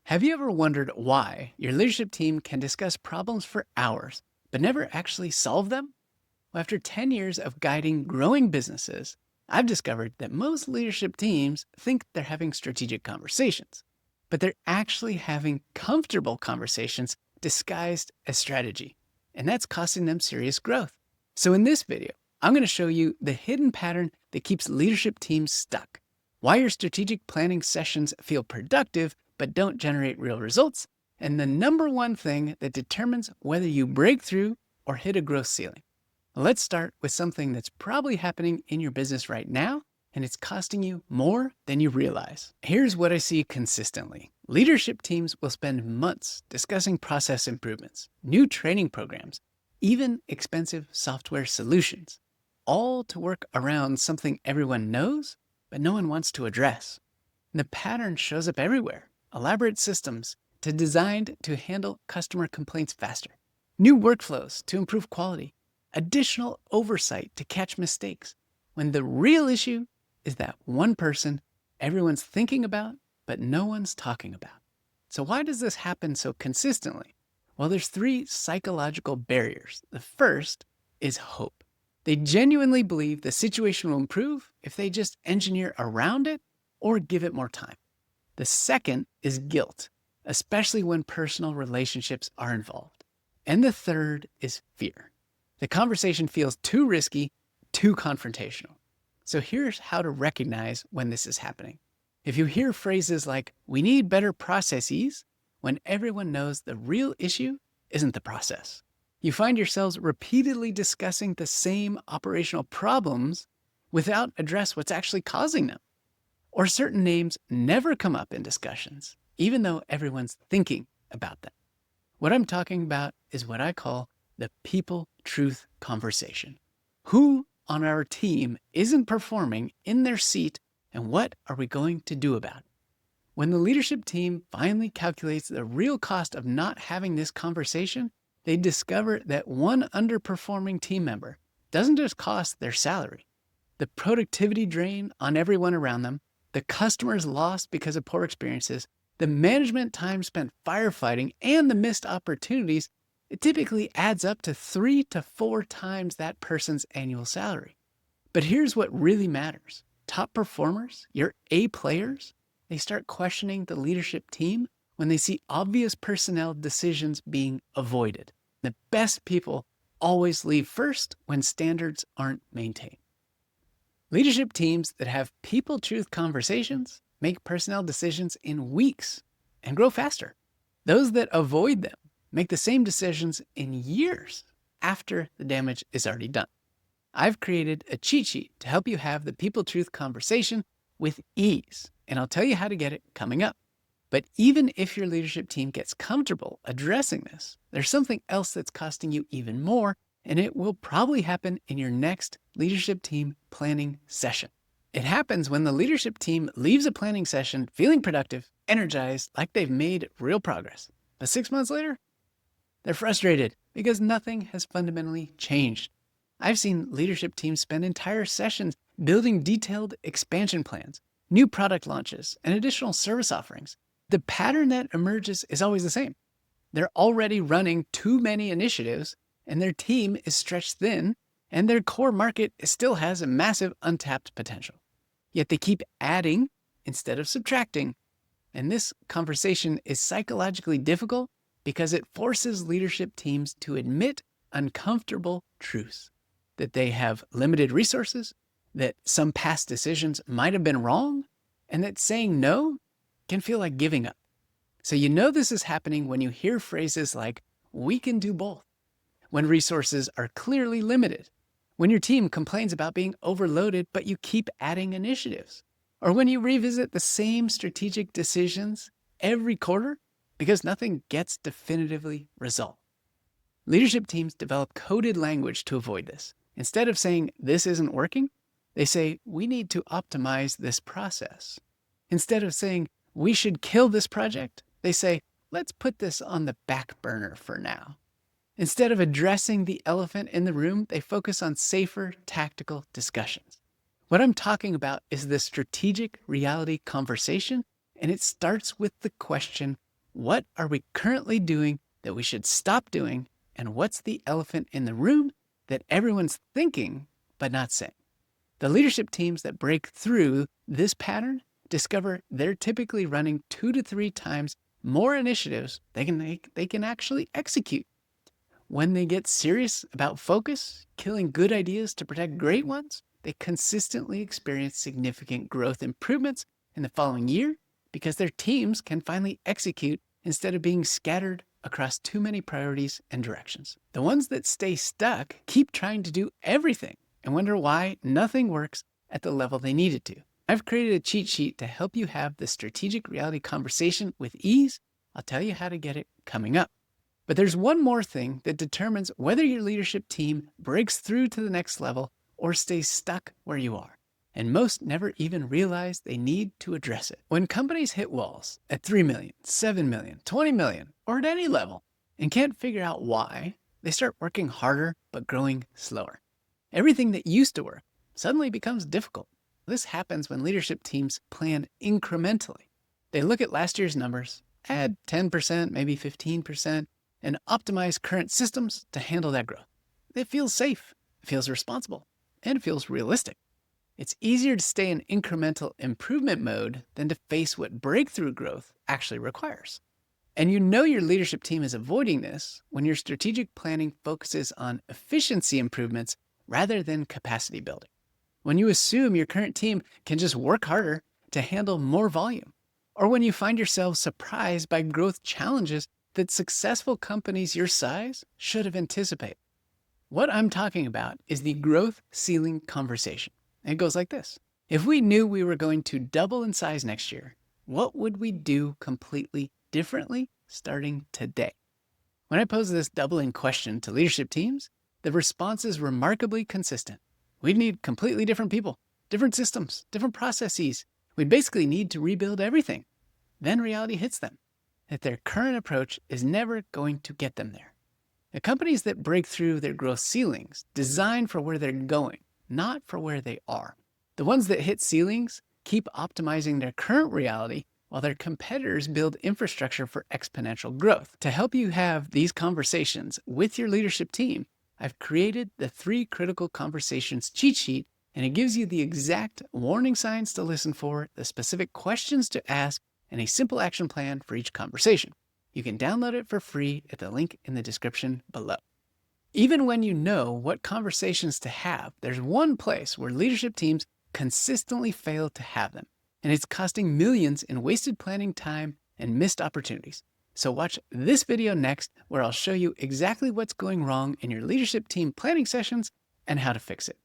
Have you ever wondered why your leadership team can discuss problems for hours, but never actually solve them? Well, after 10 years of guiding growing businesses, I've discovered that most leadership teams think they're having strategic conversations, but they're actually having comfortable conversations disguised as strategy. And that's costing them serious growth. So in this video, I'm going to show you the hidden pattern that keeps leadership teams stuck, why your strategic planning sessions feel productive but don't generate real results, and the number one thing that determines whether you break through or hit a growth ceiling. Let's start with something that's probably happening in your business right now, and it's costing you more than you realize. Here's what I see consistently. Leadership teams will spend months discussing process improvements, new training programs, even expensive software solutions, all to work around something everyone knows, but no one wants to address. And the pattern shows up everywhere. Elaborate systems designed to handle customer complaints faster, new workflows to improve quality, additional oversight to catch mistakes, when the real issue is that one person everyone's thinking about, but no one's talking about. So why does this happen so consistently? Well, there's three psychological barriers. The first is hope. They genuinely believe the situation will improve if they just engineer around it or give it more time. The second is guilt, especially when personal relationships are involved. And the third is fear. The conversation feels too risky, too confrontational. So here's how to recognize when this is happening. If you hear phrases like, "we need better processes," when everyone knows the real issue isn't the process. You find yourselves repeatedly discussing the same operational problems without address what's actually causing them. Or certain names never come up in discussions, even though everyone's thinking about them. What I'm talking about is what I call the people-truth conversation. Who on our team isn't performing in their seat, and what are we going to do about it? When the leadership team finally calculates the real cost of not having this conversation, they discover that one underperforming team member doesn't just cost their salary. The productivity drain on everyone around them, the customers lost because of poor experiences, the management time spent firefighting, and the missed opportunities, it typically adds up to 3 to 4 times that person's annual salary. But here's what really matters. Top performers, your A players, they start questioning the leadership team when they see obvious personnel decisions being avoided. The best people always leave first when standards aren't maintained. Leadership teams that have people-truth conversations make personnel decisions in weeks and grow faster. Those that avoid them make the same decisions in years after the damage is already done. I've created a cheat sheet to help you have the people-truth conversation with ease, and I'll tell you how to get it coming up. But even if your leadership team gets comfortable addressing this, there's something else that's costing you even more, and it will probably happen in your next leadership team planning session. It happens when the leadership team leaves a planning session feeling productive, energized, like they've made real progress. But 6 months later, they're frustrated because nothing has fundamentally changed. I've seen leadership teams spend entire sessions building detailed expansion plans, new product launches, and additional service offerings. The pattern that emerges is always the same. They're already running too many initiatives, and their team is stretched thin, and their core market still has a massive untapped potential. Yet they keep adding instead of subtracting. And this conversation is psychologically difficult because it forces leadership teams to admit uncomfortable truths, that they have limited resources, that some past decisions might have been wrong, and that saying no can feel like giving up. So you know this is happening when you hear phrases like, "we can do both," when resources are clearly limited, when your team complains about being overloaded but you keep adding initiatives, or when you revisit the same strategic decisions every quarter because nothing gets definitively resolved. Leadership teams develop coded language to avoid this. Instead of saying, "this isn't working," they say, "we need to optimize this process." Instead of saying, "we should kill this project," they say, "let's put this on the back burner for now." Instead of addressing the elephant in the room, they focus on safer, tactical discussions. What I'm talking about is the strategic reality conversation, and it starts with the question, what are we currently doing that we should stop doing, and what's the elephant in the room that everyone's thinking but not saying. The leadership teams that break through this pattern discover they're typically running 2 to 3 times more initiatives they can actually execute. When they get serious about focus, killing good ideas to protect great ones, they consistently experience significant growth improvements in the following year because their teams can finally execute instead of being scattered across too many priorities and directions. The ones that stay stuck keep trying to do everything and wonder why nothing works at the level they need it to. I've created a cheat sheet to help you have the strategic reality conversation with ease. I'll tell you how to get it coming up. But there's one more thing that determines whether your leadership team breaks through to the next level or stays stuck where you are. And most never even realize they need to address it. When companies hit walls at 3 million, 7 million, 20 million, or at any level, and can't figure out why, they start working harder but growing slower. Everything that used to work suddenly becomes difficult. This happens when leadership teams plan incrementally. They look at last year's numbers, add 10%, maybe 15%, and optimize current systems to handle that growth. It feels safe, it feels responsible, and it feels realistic. It's easier to stay in incremental improvement mode than to face what breakthrough growth actually requires. And you know your leadership team is avoiding this when your strategic planning focuses on efficiency improvements rather than capacity building. When you assume your current team can just work harder to handle more volume, or when you find yourself surprised by growth challenges that successful companies your size should have anticipated. What I'm talking about is the growth ceiling conversation. And it goes like this. If we knew we were going to double in size next year, what would we do completely differently starting today? When I pose this doubling question to leadership teams, the response is remarkably consistent. We'd need completely different people, different systems, different processes. We'd basically need to rebuild everything. Then reality hits them, that their current approach is never going to get them there. The companies that break through their growth ceilings design for where they're going, not for where they are. The ones that hit ceilings keep optimizing their current reality while their competitors build infrastructure for exponential growth. To help you have these conversations with your leadership team, I've created the 3 critical conversations cheat sheet, and it gives you the exact warning signs to listen for, the specific questions to ask, and a simple action plan for each conversation. You can download it for free at the link in the description below. Even when you know what conversations to have, there's one place where leadership teams consistently fail to have them, and it's costing millions in wasted planning time and missed opportunities. So watch this video next, where I'll show you exactly what's going wrong in your leadership team planning sessions and how to fix it.